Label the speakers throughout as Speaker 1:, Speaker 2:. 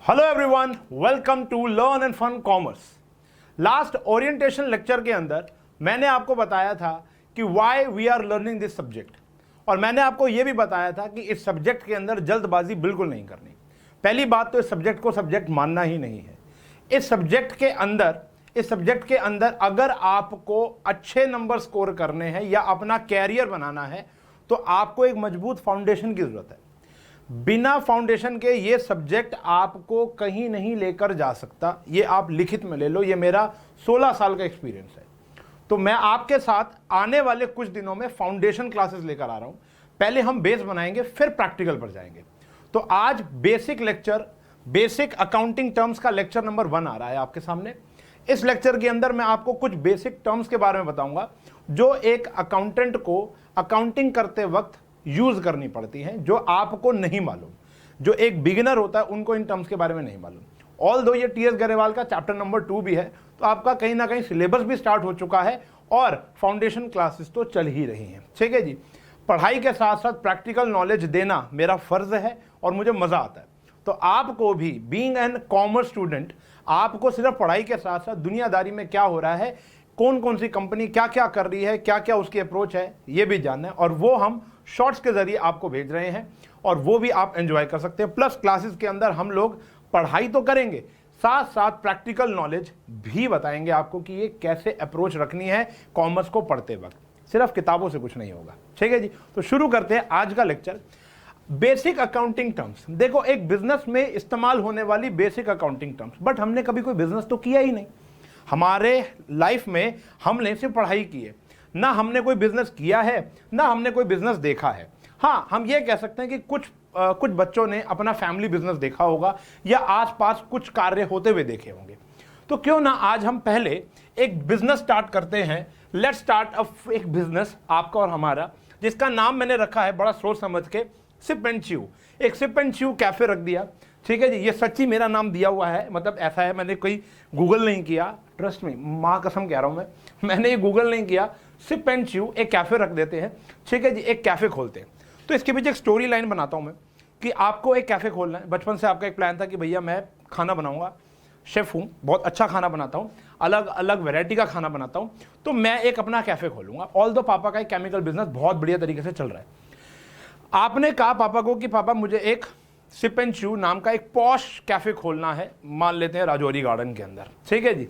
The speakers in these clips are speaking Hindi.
Speaker 1: Hello everyone, welcome to learn and fun commerce. Last orientation lecture के अंदर मैंने आपको बताया था कि why we are learning this subject, और मैंने आपको यह भी बताया था कि इस सब्जेक्ट के अंदर जल्दबाजी बिल्कुल नहीं करनी। पहली बात तो इस सब्जेक्ट को सब्जेक्ट मानना ही नहीं है। इस सब्जेक्ट के अंदर अगर आपको अच्छे नंबर स्कोर करने हैं या अपना कैरियर बनाना है तो आपको एक मजबूत फाउंडेशन की जरूरत है। बिना फाउंडेशन के ये सब्जेक्ट आपको कहीं नहीं लेकर जा सकता। ये आप लिखित में ले लो, ये मेरा 16 साल का एक्सपीरियंस है। तो मैं आपके साथ आने वाले कुछ दिनों में फाउंडेशन क्लासेस लेकर आ रहा हूं। पहले हम बेस बनाएंगे, फिर प्रैक्टिकल पर जाएंगे। तो आज बेसिक अकाउंटिंग टर्म्स का लेक्चर नंबर 1 आ रहा है आपके सामने। इस लेक्चर के अंदर मैं आपको कुछ बेसिक टर्म्स के बारे में बताऊंगा जो एक अकाउंटेंट को अकाउंटिंग करते वक्त यूज करनी पड़ती हैं, जो आपको नहीं मालूम। जो एक बिगिनर होता है उनको इन टर्म्स के बारे में नहीं मालूम। ऑल दो ये टीएस गरेवाल का चैप्टर नंबर 2 भी है, तो आपका कहीं ना कहीं सिलेबस भी स्टार्ट हो चुका है और फाउंडेशन क्लासेस तो चल ही रही हैं। ठीक है जी। पढ़ाई के साथ साथ प्रैक्टिकल नॉलेज देना मेरा फर्ज है और मुझे मजा आता है। तो आपको भी बीइंग एन कॉमर्स स्टूडेंट, आपको सिर्फ पढ़ाई के साथ साथ दुनियादारी में क्या हो रहा है, कौन कौन सी कंपनी क्या क्या कर रही है, क्या क्या उसकी अप्रोच है, ये भी जानना है। और वो हम शॉर्ट्स के जरिए आपको भेज रहे हैं और वो भी आप एंजॉय कर सकते हैं। प्लस क्लासेस के अंदर हम लोग पढ़ाई तो करेंगे, साथ साथ प्रैक्टिकल नॉलेज भी बताएंगे आपको कि ये कैसे अप्रोच रखनी है कॉमर्स को पढ़ते वक्त। सिर्फ किताबों से कुछ नहीं होगा। ठीक है जी। तो शुरू करते हैं आज का लेक्चर। Basic accounting terms. देखो, एक बिजनेस में इस्तेमाल होने वाली बेसिक अकाउंटिंग टर्म्स, बट हमने कभी कोई बिजनेस तो किया ही नहीं। हमारे लाइफ में हमने सिर्फ पढ़ाई की है, ना हमने कोई बिजनेस किया है ना हमने कोई बिजनेस देखा है। हाँ, हम ये कह सकते हैं कि कुछ बच्चों ने अपना फैमिली बिजनेस देखा होगा या आसपास कुछ कार्य होते हुए देखे होंगे। तो क्यों ना आज हम पहले एक बिजनेस स्टार्ट करते हैं। लेट्स स्टार्ट एक बिजनेस आपका और हमारा, जिसका नाम मैंने रखा है बड़ा सोच समझ के, सिप एंड च्यू। एक सिप एंड च्यू कैफे रख दिया। ठीक है जी। ये सच्ची मेरा नाम दिया हुआ है, मतलब ऐसा है, मैंने कोई गूगल नहीं किया। ट्रस्ट में, माँ कसम कह रहा हूं मैंने ये गूगल नहीं किया। सिप एंड च्यू एक कैफे रख देते हैं। ठीक है जी। एक कैफे खोलते हैं। तो इसके पीछे एक स्टोरी लाइन बनाता हूं मैं कि आपको एक कैफे खोलना है। बचपन से आपका एक प्लान था कि भैया मैं खाना बनाऊंगा, शेफ हूं, बहुत अच्छा खाना बनाता हूं, अलग अलग वैरायटी का खाना बनाता हूं, तो मैं एक अपना कैफे खोलूंगा। ऑल दो पापा का एक केमिकल बिजनेस बहुत बढ़िया तरीके से चल रहा है। आपने कहा पापा को कि पापा मुझे एक सिप एंड च्यू नाम का एक पॉश कैफे खोलना है, मान लेते हैं राजौरी गार्डन के अंदर। ठीक है जी।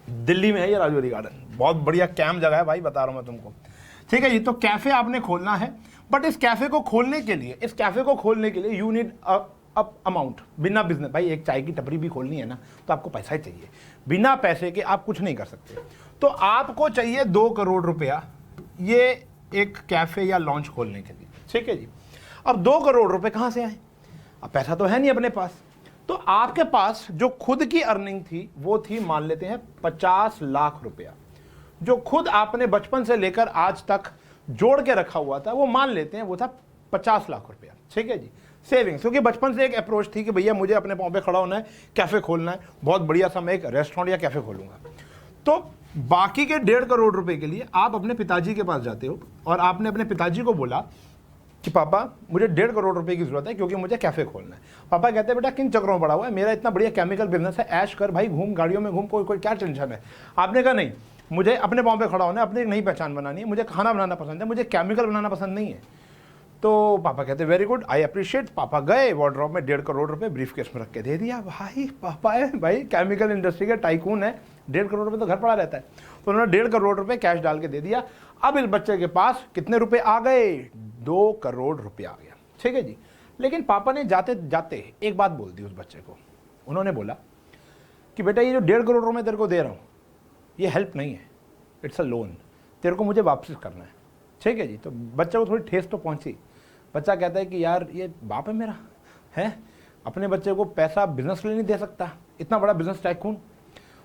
Speaker 1: दिल्ली में है ये राजौरी गार्डन, बहुत बढ़िया कैंप जगह है भाई, बता रहा हूं मैं तुमको। ठीक है जी। तो कैफे आपने खोलना है, बट इस कैफे को खोलने के लिए यू नीड अमाउंट। बिना बिजनेस, भाई एक चाय की टपरी भी खोलनी है ना तो आपको पैसा ही चाहिए। बिना पैसे के आप कुछ नहीं कर सकते। तो आपको चाहिए 2 करोड़ रुपया ये एक कैफे या लॉन्च खोलने के लिए। ठीक है जी। अब 2 करोड़ रुपए कहां से आए? अब पैसा तो है नहीं अपने पास। तो आपके पास जो खुद की अर्निंग थी वो थी, मान लेते हैं 50 लाख रुपया, जो खुद आपने बचपन से लेकर आज तक जोड़ के रखा हुआ था, वो मान लेते हैं वो था 50 लाख रुपया। ठीक है जी। सेविंग्स, क्योंकि बचपन से एक अप्रोच थी कि भैया मुझे अपने पांव पे खड़ा होना है, कैफे खोलना है, बहुत बढ़िया सा मैं एक रेस्टोरेंट या कैफे खोलूंगा। तो बाकी के 1.5 करोड़ रुपए के लिए आप अपने पिताजी के पास जाते हो और आपने अपने पिताजी को बोला कि पापा मुझे 1.5 करोड़ रुपए की जरूरत है क्योंकि मुझे कैफे खोलना है। पापा कहते हैं बेटा किन चक्रों में पड़ा हुआ है, मेरा इतना बढ़िया केमिकल बिजनेस है, ऐश कर भाई, घूम, गाड़ियों में घूम, कोई क्या टेंशन है। आपने कहा नहीं, मुझे अपने पाँव पे खड़ा होना है, अपनी एक नई पहचान बनानी है, मुझे खाना बनाना पसंद है, मुझे केमिकल बनाना पसंद नहीं है। तो पापा कहते वेरी गुड, आई अप्रिशिएट। पापा गए वार्डरोब में 1.5 करोड़ रुपए ब्रीफ केस में रख के दे दिया। भाई पापा है भाई, केमिकल इंडस्ट्री के टाइकून है, 1.5 करोड़ रुपए तो घर पड़ा रहता है। तो उन्होंने 1.5 करोड़ रुपए कैश डाल के दे दिया। अब इस बच्चे के पास कितने रुपए आ गए? 2 करोड़ रुपया आ गया। ठीक है जी। लेकिन पापा ने जाते जाते एक बात बोल दी उस बच्चे को। उन्होंने बोला कि बेटा ये जो 1.5 करोड़ रुपए तेरे को दे रहा हूँ ये हेल्प नहीं है, इट्स अ लोन, तेरे को मुझे वापस करना है। ठीक है जी। तो बच्चे को थोड़ी ठेस तो पहुंची। बच्चा कहता है कि यार ये बाप है मेरा, है अपने बच्चे को पैसा बिजनेस के लिए नहीं दे सकता, इतना बड़ा बिजनेस टाइकून।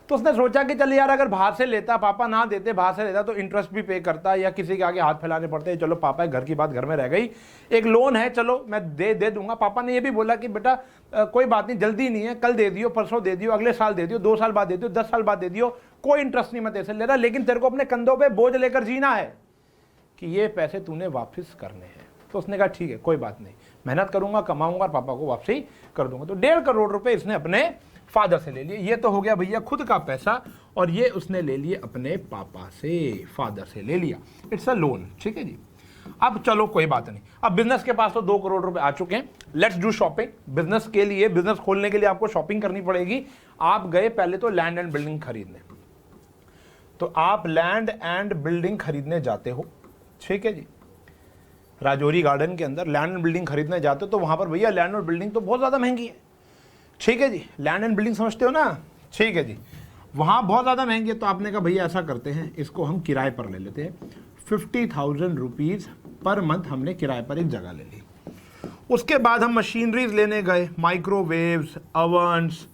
Speaker 1: तो उसने सोचा कि चल यार अगर बाहर से लेता, पापा ना देते, बाहर से लेता तो इंटरेस्ट भी पे करता या किसी के आगे हाथ फैलाने पड़ते। चलो पापा घर की बात घर में रह गई, एक लोन है, चलो मैं दे दूंगा। पापा ने ये भी बोला कि बेटा कोई बात नहीं, जल्दी नहीं है, कल दे दियो, परसों दे दियो, अगले साल दे दियो, 2 साल बाद दे दियो, 10 साल बाद दे दियो, कोई इंटरेस्ट नहीं मैं तेरे से ले रहा, लेकिन तेरे को अपने कंधों पर बोझ लेकर जीना है कि ये पैसे तूने वापस करने हैं। तो उसने कहा ठीक है कोई बात नहीं, मेहनत करूंगा, कमाऊंगा और पापा को वापसी कर दूंगा। तो 1.5 करोड़ रुपए इसने अपने फादर से ले लिए। ये तो हो गया भैया खुद का पैसा, और ये उसने ले लिए अपने पापा से, फादर से ले लिया। इट्स अ लोन, ठीक है जी। अब चलो कोई बात नहीं, अब बिजनेस के पास तो 2 करोड़ रुपए आ चुके हैं। Let's do shopping. बिजनेस के लिए, बिजनेस खोलने के लिए आपको शॉपिंग करनी पड़ेगी। आप गए पहले तो लैंड एंड बिल्डिंग खरीदने, तो आप लैंड एंड बिल्डिंग खरीदने जाते हो, ठीक है जी। राजौरी गार्डन के अंदर लैंड एंड बिल्डिंग खरीदने जाते हो, तो वहां पर भैया लैंड और बिल्डिंग तो बहुत ज़्यादा महंगी है, ठीक है जी। लैंड एंड बिल्डिंग समझते हो ना, ठीक है जी। वहाँ बहुत ज़्यादा महंगी है, तो आपने कहा भैया ऐसा करते हैं, इसको हम किराए पर ले लेते हैं। 50,000 रुपीज़ पर मंथ हमने किराए पर एक जगह ले ली। उसके बाद हम मशीनरीज लेने गए, माइक्रोवेव्स, अवन्स,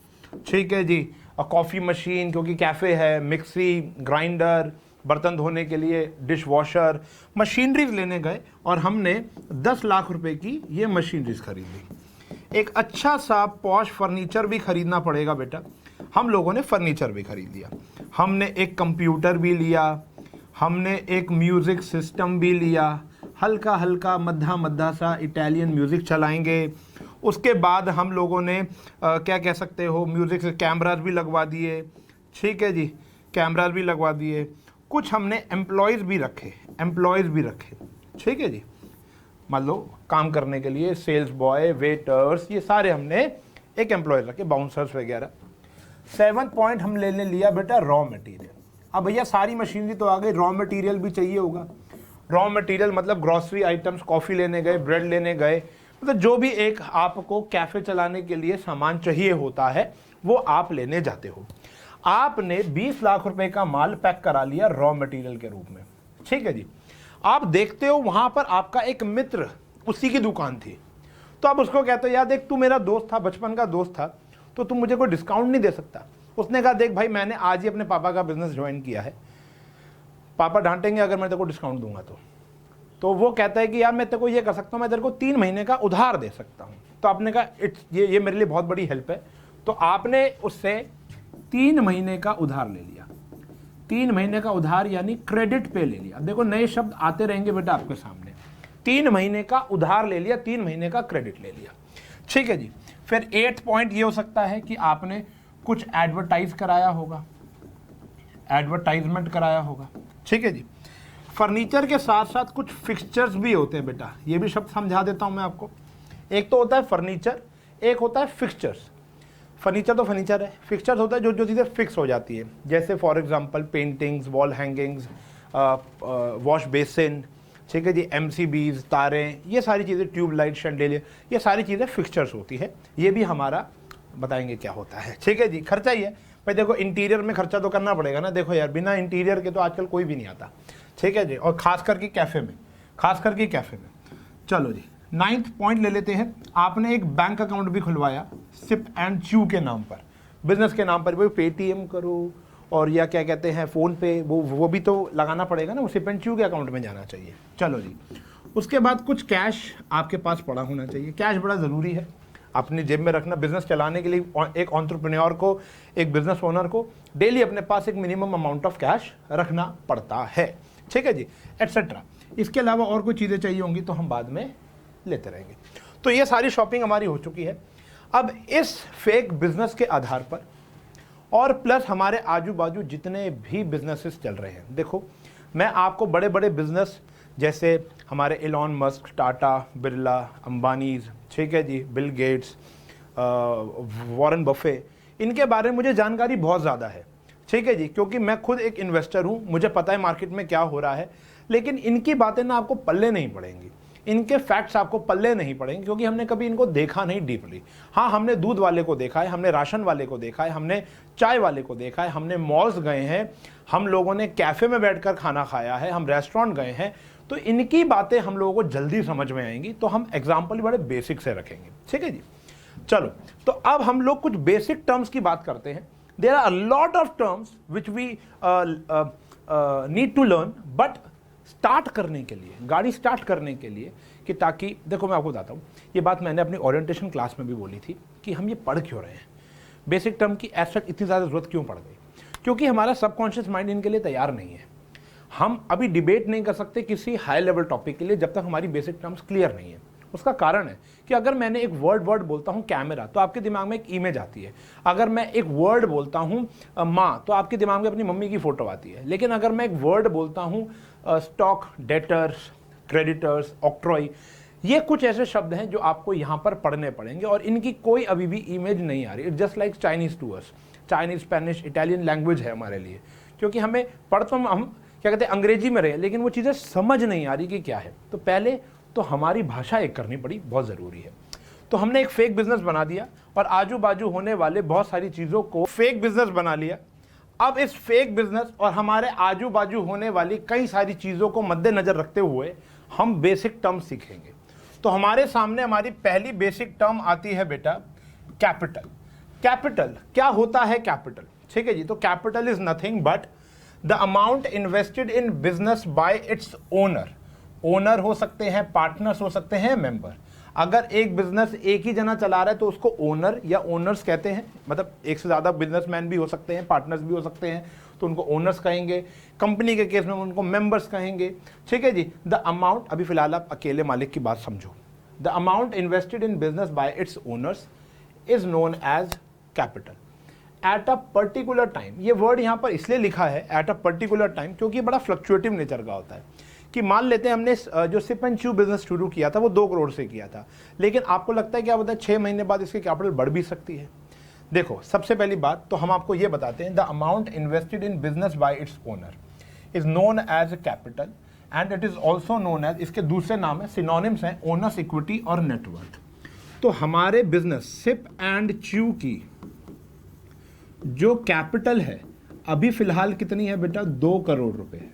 Speaker 1: ठीक है जी, और कॉफ़ी मशीन क्योंकि कैफ़े है, मिक्सी ग्राइंडर, बर्तन धोने के लिए डिश वॉशर, मशीनरीज लेने गए और हमने 10 लाख रुपए की ये मशीनरीज खरीदी। एक अच्छा सा पॉश फर्नीचर भी खरीदना पड़ेगा बेटा, हम लोगों ने फर्नीचर भी खरीद लिया। हमने एक कंप्यूटर भी लिया, हमने एक म्यूज़िक सिस्टम भी लिया, हल्का हल्का मद्दा मद्दा सा इटालियन म्यूज़िक चलाएंगे। उसके बाद हम लोगों ने क्या कह सकते हो, म्यूज़िक से कैमराज भी लगवा दिए, ठीक है जी, कैमराज भी लगवा दिए। कुछ हमने एम्प्लॉयज़ भी रखे, ठीक है जी, मान लो काम करने के लिए सेल्स बॉय, वेटर्स, ये सारे हमने एक एम्प्लॉय रखे, बाउंसर्स वगैरह। 7th पॉइंट हम लेने लिया बेटा रॉ मटेरियल। अब भैया सारी मशीनरी तो आ गई, रॉ मटेरियल भी चाहिए होगा। रॉ मटेरियल मतलब ग्रॉसरी आइटम्स, कॉफ़ी लेने गए, ब्रेड लेने गए, मतलब जो भी एक आपको कैफ़े चलाने के लिए सामान चाहिए होता है वो आप लेने जाते हो। आपने 20 लाख रुपए का माल पैक करा लिया रॉ मटेरियल के रूप में, ठीक है जी। आप देखते हो वहां पर आपका एक मित्र, उसी की दुकान थी, तो आप उसको कहते हो यार देख तू मेरा दोस्त था, बचपन का दोस्त था, तो तुम मुझे कोई डिस्काउंट नहीं दे सकता। उसने कहा देख भाई मैंने आज ही अपने पापा का बिजनेस ज्वाइन किया है, पापा डांटेंगे अगर मैं तेरे को डिस्काउंट दूंगा तो वो कहता है कि यार मैं तेरे को ये कर सकता हूँ, मैं तेरे को 3 महीने का उधार दे सकता हूँ। तो आपने कहा ये मेरे लिए बहुत बड़ी हेल्प है, तो आपने उससे 3 महीने का उधार ले लिया। 3 महीने का उधार यानी क्रेडिट पे ले लिया। देखो नए शब्द आते रहेंगे बेटा आपके सामने। 3 महीने का उधार ले लिया, 3 महीने का क्रेडिट ले लिया, ठीक है जी। फिर 8th पॉइंट ये हो सकता है कि आपने कुछ एडवर्टाइज कराया होगा, एडवर्टाइजमेंट कराया होगा, ठीक है जी। फर्नीचर के साथ साथ कुछ फिक्सचर्स भी होते हैं बेटा, ये भी शब्द समझा देता हूं मैं आपको। एक तो होता है फर्नीचर, एक होता है फिक्सचर्स। फर्नीचर तो फर्नीचर है, फिक्सचर्स होता है जो चीज़ें फिक्स हो जाती है, जैसे for example paintings, wall hangings, wash basin, ठीक है जी, MCBs, तारें, ये सारी चीज़ें, ट्यूबलाइट, शैंडेलियर, ये सारी चीज़ें फिक्सचर्स होती है। ये भी हमारा बताएंगे क्या होता है, ठीक है जी। खर्चा ही है भाई, देखो इंटीरियर में खर्चा तो करना पड़ेगा ना। देखो यार बिना इंटीरियर के तो आजकल कोई भी नहीं आता, ठीक है जी, और खास करके कैफ़े में, चलो जी। 9th पॉइंट ले लेते हैं, आपने एक बैंक अकाउंट भी खुलवाया सिप एंड च्यू के नाम पर, बिजनेस के नाम पर। भाई पेटीएम करो और या क्या कहते हैं फ़ोन पे, वो भी तो लगाना पड़ेगा ना, वो सिप एंड च्यू के अकाउंट में जाना चाहिए। चलो जी, उसके बाद कुछ कैश आपके पास पड़ा होना चाहिए। कैश बड़ा ज़रूरी है अपनी जेब में रखना। बिजनेस चलाने के लिए एक एंटरप्रेन्योर को, एक बिजनेस ओनर को डेली अपने पास एक मिनिमम अमाउंट ऑफ कैश रखना पड़ता है, ठीक है जी, एटसेट्रा। इसके अलावा और कोई चीज़ें चाहिए होंगी तो हम बाद में लेते रहेंगे। तो ये सारी शॉपिंग हमारी हो चुकी है। अब इस फेक बिजनेस के आधार पर और प्लस हमारे आजू बाजू जितने भी बिजनेसेस चल रहे हैं, देखो मैं आपको बड़े बड़े बिजनेस जैसे हमारे एलॉन मस्क, टाटा, बिरला, अंबानीज, ठीक है जी, बिल गेट्स, वॉरेन बफे, इनके बारे में मुझे जानकारी बहुत ज़्यादा है, ठीक है जी, क्योंकि मैं खुद एक इन्वेस्टर हूँ, मुझे पता है मार्केट में क्या हो रहा है। लेकिन इनकी बातें ना आपको पल्ले नहीं पड़ेंगी, इनके फैक्ट्स आपको पल्ले नहीं पड़ेंगे, क्योंकि हमने कभी इनको देखा नहीं डीपली। हाँ, हमने दूध वाले को देखा है, हमने राशन वाले को देखा है, हमने चाय वाले को देखा है, हमने मॉल्स गए हैं, हम लोगों ने कैफ़े में बैठकर खाना खाया है, हम रेस्टोरेंट गए हैं। तो इनकी बातें हम लोगों को जल्दी समझ में आएंगी, तो हम एग्जाम्पल बड़े बेसिक से रखेंगे, ठीक है जी। चलो, तो अब हम लोग कुछ बेसिक टर्म्स की बात करते हैं। There are a lot of terms which we need to learn, but start करने के लिए, गाड़ी स्टार्ट करने के लिए, कि ताकि देखो मैं आपको बताता हूँ, ये बात मैंने अपनी ओरिएंटेशन क्लास में भी बोली थी कि हम ये पढ़ क्यों रहे हैं, बेसिक टर्म की एस्पेक्ट इतनी ज़्यादा ज़रूरत क्यों पड़ गई, क्योंकि हमारा सबकॉन्शियस माइंड इनके लिए तैयार नहीं है। हम अभी डिबेट नहीं कर सकते किसी हाई लेवल टॉपिक के लिए जब तक हमारी बेसिक टर्म्स क्लियर नहीं है। उसका कारण है कि अगर मैंने एक वर्ड बोलता हूँ कैमरा, तो आपके दिमाग में एक इमेज आती है। अगर मैं एक वर्ड बोलता हूँ माँ, तो आपके दिमाग में अपनी मम्मी की फोटो आती है। लेकिन अगर मैं एक वर्ड बोलता हूँ स्टॉक, डेटर्स, क्रेडिटर्स, ऑक्ट्रॉय, ये कुछ ऐसे शब्द हैं जो आपको यहाँ पर पढ़ने पड़ेंगे और इनकी कोई अभी भी इमेज नहीं आ रही। It's just like Chinese to us. Chinese, Spanish, Italian language है हमारे लिए, क्योंकि हमें पढ़ तो हम क्या कहते हैं अंग्रेजी में रहे, लेकिन वो चीज़ें समझ नहीं आ रही कि क्या है। तो पहले तो हमारी भाषा एक करनी पड़ी, बहुत ज़रूरी है। तो हमने एक फेक बिजनेस बना दिया और आजू बाजू होने वाले बहुत सारी चीज़ों को फेक बिजनेस बना लिया। अब इस फेक बिजनेस और हमारे आजू बाजू होने वाली कई सारी चीज़ों को मद्देनजर रखते हुए हम बेसिक टर्म सीखेंगे। तो हमारे सामने हमारी पहली बेसिक टर्म आती है बेटा कैपिटल। कैपिटल क्या होता है? कैपिटल, ठीक है जी। तो capital is nothing but the amount invested in business by its owner. Owner हो सकते हैं, पार्टनर्स हो सकते हैं, मेंबर। अगर एक बिजनेस एक ही जना चला रहा है तो उसको ओनर या ओनर्स कहते हैं, मतलब एक से ज़्यादा बिजनेसमैन भी हो सकते हैं, पार्टनर्स भी हो सकते हैं, तो उनको ओनर्स कहेंगे। कंपनी के केस में उनको मेंबर्स कहेंगे, ठीक है जी। द अमाउंट, अभी फिलहाल आप अकेले मालिक की बात समझो। The amount invested in business by its owners is known as capital at a particular time. ये वर्ड यहाँ पर इसलिए लिखा है एट अ पर्टिकुलर टाइम क्योंकि बड़ा फ्लक्चुएटिव नेचर का होता है। कि मान लेते हैं हमने जो सिप एंड च्यू बिजनेस शुरू किया था वो 2 करोड़ से किया था, लेकिन आपको लगता है क्या होता है 6 महीने बाद इसकी कैपिटल बढ़ भी सकती है। देखो, सबसे पहली बात तो हम आपको ये बताते हैं, the amount invested in business by its owner is known as capital and it is also known as, इसके दूसरे नाम है, सिनोनिम्स हैं, ओनर्स इक्विटी और नेटवर्थ। तो हमारे बिजनेस सिप एंड च्यू की जो कैपिटल है अभी फिलहाल कितनी है बेटा? 2 करोड़ रुपए है,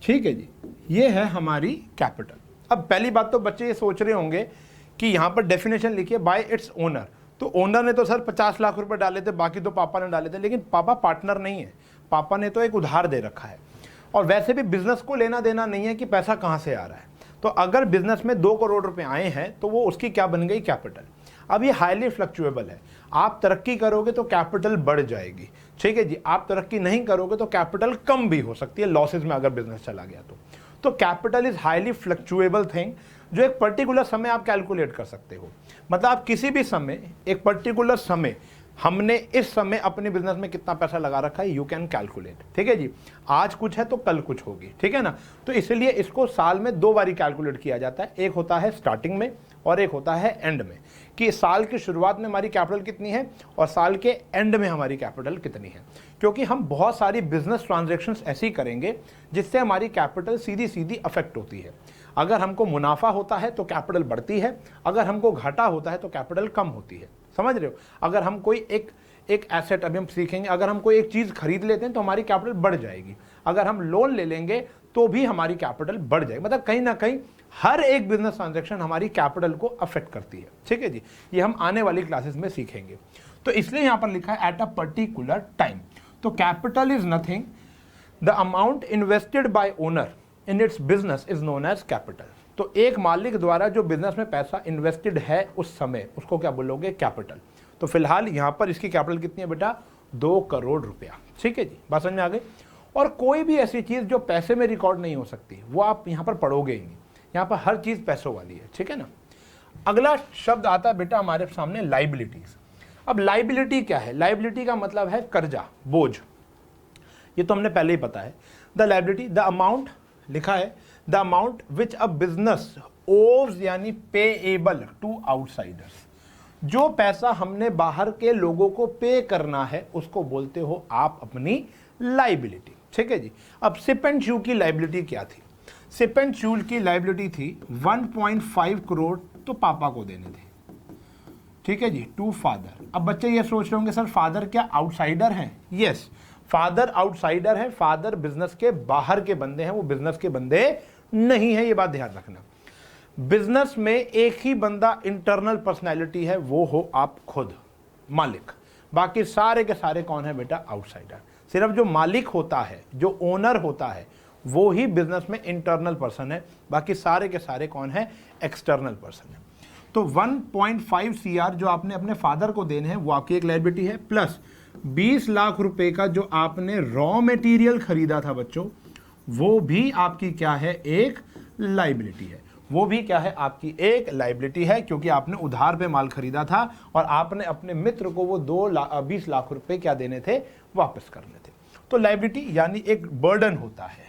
Speaker 1: ठीक है जी। ये है हमारी कैपिटल। अब पहली बात तो बच्चे ये सोच रहे होंगे कि यहाँ पर डेफिनेशन लिखिए बाय इट्स ओनर, तो ओनर ने तो सर 50 लाख रुपए डाले थे, बाकी तो पापा ने डाले थे, लेकिन पापा पार्टनर नहीं है, पापा ने तो एक उधार दे रखा है। और वैसे भी बिजनेस को लेना देना नहीं है कि पैसा कहाँ से आ रहा है। तो अगर बिजनेस में 2 करोड़ रुपए आए हैं तो वो उसकी क्या बन गई? कैपिटल। अब ये हाईली फ्लक्चुएबल है, आप तरक्की करोगे तो कैपिटल बढ़ जाएगी, ठीक है जी। आप तरक्की नहीं करोगे तो कैपिटल कम भी हो सकती है, लॉसेज में अगर बिजनेस चला गया तो कैपिटल इज हाईली फ्लक्चुएबल थिंग, जो एक पर्टिकुलर समय आप कैलकुलेट कर सकते हो। मतलब आप किसी भी समय, एक पर्टिकुलर समय, हमने इस समय अपने बिजनेस में कितना पैसा लगा रखा है, यू कैन कैलकुलेट, ठीक है जी। आज कुछ है तो कल कुछ होगी, ठीक है ना। तो इसलिए इसको साल में 2 बारी कैलकुलेट किया जाता है, एक होता है स्टार्टिंग में और एक होता है एंड में, कि साल की शुरुआत में हमारी कैपिटल कितनी है और साल के एंड में हमारी कैपिटल कितनी है। क्योंकि हम बहुत सारी बिजनेस ट्रांजैक्शंस ऐसी करेंगे जिससे हमारी कैपिटल सीधी सीधी अफेक्ट होती है। अगर हमको मुनाफा होता है तो कैपिटल बढ़ती है, अगर हमको घाटा होता है तो कैपिटल कम होती है, समझ रहे हो। अगर हम कोई एक एसेट, अभी हम सीखेंगे, अगर हम कोई एक चीज़ खरीद लेते हैं तो हमारी कैपिटल बढ़ जाएगी, अगर हम लोन ले लेंगे तो भी हमारी कैपिटल बढ़ जाएगी। मतलब कहीं ना कहीं हर एक बिजनेस ट्रांजैक्शन हमारी कैपिटल को अफेक्ट करती है, ठीक है जी। ये हम आने वाली क्लासेस में सीखेंगे। तो इसलिए यहां पर लिखा है एट अ पर्टिकुलर टाइम। तो capital is nothing, the amount invested by owner in its business is known as capital. तो एक मालिक द्वारा जो बिजनेस में पैसा इन्वेस्टेड है उस समय, उसको क्या बोलोगे? कैपिटल। तो फिलहाल यहां पर इसकी कैपिटल कितनी है बेटा? 2 करोड़ रुपया, ठीक है जी। बात समझ में आ गई। और कोई भी ऐसी चीज जो पैसे में रिकॉर्ड नहीं हो सकती वो आप यहां पर पढ़ोगे ही नहीं, यहां पर हर चीज पैसों वाली है, ठीक है ना। अगला शब्द आता है बेटा हमारे सामने लाइबिलिटीज। अब लाइबिलिटी क्या है? लाइबिलिटी का मतलब है कर्जा, बोझ। ये तो हमने पहले ही पता है। द लाइबिलिटी, द अमाउंट लिखा है, the amount which a business obs यानी पेएबल टू आउटसाइडर्स। जो पैसा हमने बाहर के लोगों को पे करना है उसको बोलते हो आप अपनी लाइबिलिटी, ठीक है जी। अब सिप एंड च्यू की लाइबिलिटी क्या थी? सिप एंड च्यू की लाइबिलिटी थी 1.5 करोड़ तो पापा को देने थे, ठीक है जी, टू फादर। अब बच्चे ये सोच रहे होंगे सर फादर क्या आउटसाइडर हैं? यस, फादर आउटसाइडर है, फादर बिजनेस के बाहर के बंदे हैं, वो बिजनेस के बंदे नहीं है, ये बात ध्यान रखना। बिजनेस में एक ही बंदा इंटरनल पर्सनैलिटी है, वो हो आप खुद, मालिक। बाकी सारे के सारे कौन है बेटा? आउटसाइडर। सिर्फ जो मालिक होता है, जो ओनर होता है, वो ही बिजनेस में इंटरनल पर्सन है, बाकी सारे के सारे कौन है? एक्सटर्नल पर्सन है। तो 1.5 CR जो आपने अपने फादर को देने हैं वो आपकी एक लायबिलिटी है, प्लस 20 लाख रुपए का जो आपने रॉ मटेरियल खरीदा था बच्चों, वो भी आपकी क्या है? एक लायबिलिटी है। वो भी क्या है, आपकी एक लायबिलिटी है, क्योंकि आपने उधार पे माल खरीदा था और आपने अपने मित्र को वो 20 लाख रुपए क्या देने थे, वापस करने थे। तो लायबिलिटी यानी एक बर्डन होता है,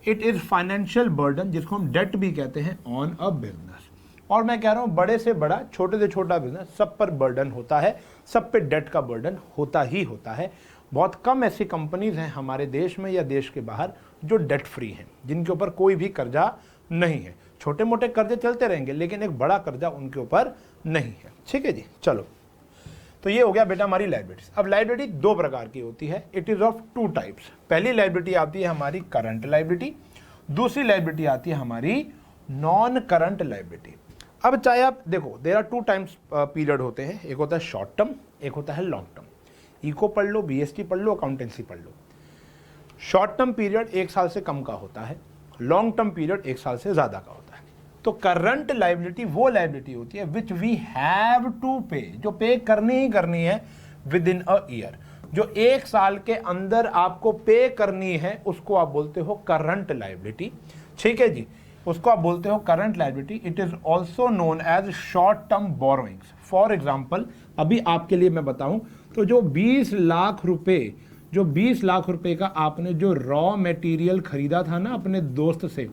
Speaker 1: इट इज फाइनेंशियल बर्डन, जिसको हम डेट भी कहते हैं ऑन अ बिजनेस। और मैं कह रहा हूं बड़े से बड़ा, छोटे से छोटा बिजनेस, सब पर बर्डन होता है, सब पे डेट का बर्डन होता ही होता है। बहुत कम ऐसी कंपनीज हैं हमारे देश में या देश के बाहर जो डेट फ्री हैं, जिनके ऊपर कोई भी कर्जा नहीं है। छोटे मोटे कर्जे चलते रहेंगे, लेकिन एक बड़ा कर्जा उनके ऊपर नहीं है। ठीक है जी, चलो, तो ये हो गया बेटा हमारी लायबिलिटीज। अब लायबिलिटी दो प्रकार की होती है, it is of two types. पहली लायबिलिटी आती है हमारी करंट लायबिलिटी, दूसरी लायबिलिटी आती है हमारी नॉन करंट लायबिलिटी। अब चाहे आप देखो, there are two times period होते हैं, एक होता है शॉर्ट टर्म, एक होता है लॉन्ग टर्म। इको पढ़ लो, बीएसटी पढ़ लो, अकाउंटेंसी पढ़ लो। शॉर्ट टर्म पीरियड 1 साल से कम का होता है, लॉन्ग टर्म पीरियड 1 साल से ज्यादा का होता है। तो करंट लायबिलिटी वो लायबिलिटी होती है विच वी हैव टू पे, जो पे करनी ही करनी है विद इन अ ईयर, जो 1 साल के अंदर आपको पे करनी है, उसको आप बोलते हो करंट लायबिलिटी। ठीक है जी, उसको आप बोलते हो current liability. It is also known as short term borrowings. For example, अभी आपके लिए मैं बताऊं तो जो 20 लाख रुपए का आपने जो रॉ मटेरियल खरीदा था ना अपने दोस्त से,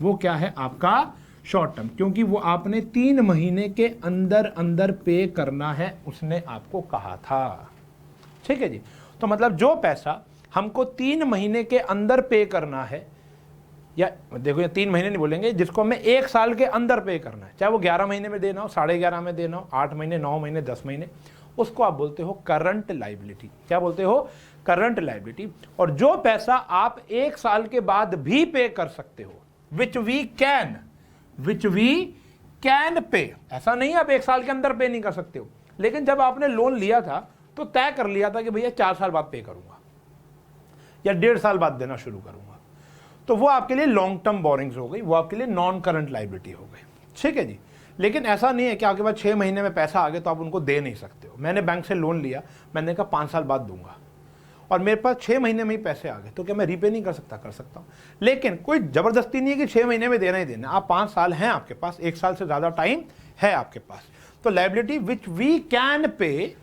Speaker 1: वो क्या है आपका शॉर्ट टर्म, क्योंकि वो आपने 3 महीने के अंदर अंदर पे करना है, उसने आपको कहा था। ठीक है जी, तो मतलब जो पैसा हमको 3 महीने के अंदर पे करना है, या देखो ये 3 महीने नहीं बोलेंगे, जिसको हमें 1 साल के अंदर पे करना है, चाहे वो 11 महीने में देना हो, 11.5 में देना हो, 8 महीने, 9 महीने, 10 महीने, उसको आप बोलते हो करंट लायबिलिटी। क्या बोलते हो? Current liability. और जो पैसा आप 1 साल के बाद भी पे कर सकते हो, विच वी कैन पे, ऐसा नहीं आप 1 साल के अंदर पे नहीं कर सकते हो, लेकिन जब आपने लोन लिया था तो तय कर लिया था कि भैया 4 साल बाद पे करूंगा या 1.5 साल बाद देना शुरू करूंगा, तो वो आपके लिए लॉन्ग टर्म बोरिंग्स हो गई, वो आपके लिए नॉन करंट लायबिलिटी हो गई। ठीक है जी, लेकिन ऐसा नहीं है कि आपके पास 6 महीने में पैसा आ गया तो आप उनको दे नहीं सकते हो। मैंने बैंक से लोन लिया, मैंने कहा 5 साल बाद दूंगा, और मेरे पास 6 महीने में ही पैसे आ गए, तो क्या मैं रीपे नहीं कर सकता? कर सकता हूं, लेकिन कोई जबरदस्ती नहीं है कि 6 महीने में देना ही देना। आप 5 साल हैं आपके पास, 1 साल से ज्यादा टाइम है आपके पास। तो liability which we can pay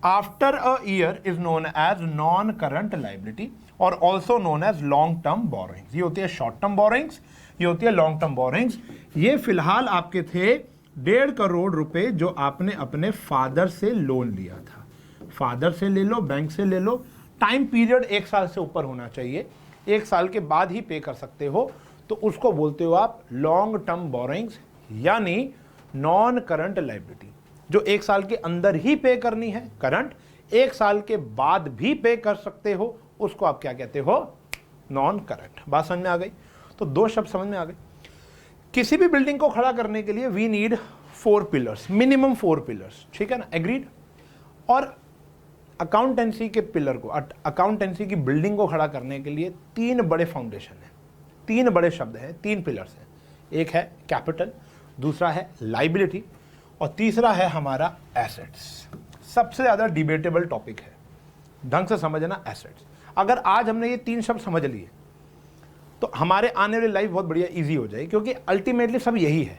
Speaker 1: after a year is known as non current liability और also known as long term borrowings. ये होती है शॉर्ट टर्म बोरिंग्स, ये होती है लॉन्ग टर्म बोरिंग्स। ये फिलहाल आपके थे 1.5 करोड़ रुपए जो आपने अपने फादर से लोन लिया था। फादर से ले लो, बैंक से ले लो, टाइम पीरियड 1 साल से ऊपर होना चाहिए, 1 साल के बाद ही पे कर सकते हो, तो उसको बोलते हो आप लॉन्ग टर्म बोरिंग्स, यानी नॉन करंट लायबिलिटी। जो 1 साल के अंदर ही पे करनी है करंट, 1 साल के बाद भी पे कर सकते हो, उसको आप क्या कहते हो? Non current. बात समझ में आ गई? तो 2 शब्द समझ में आ गए। किसी भी बिल्डिंग को खड़ा करने के लिए we need 4 pillars, minimum 4 pillars, ठीक है ना, एग्रीड। और अकाउंटेंसी के पिलर को, अकाउंटेंसी की बिल्डिंग को खड़ा करने के लिए 3 बड़े फाउंडेशन हैं, 3 बड़े शब्द हैं, 3 पिलर्स हैं। एक है कैपिटल, दूसरा है लायबिलिटी, और तीसरा है हमारा एसेट्स। सबसे ज्यादा डिबेटेबल टॉपिक है, ढंग से समझना एसेट्स। अगर आज हमने ये 3 शब्द समझ लिए तो हमारे आने वाली लाइफ बहुत बढ़िया इजी हो जाएगी, क्योंकि अल्टीमेटली सब यही है,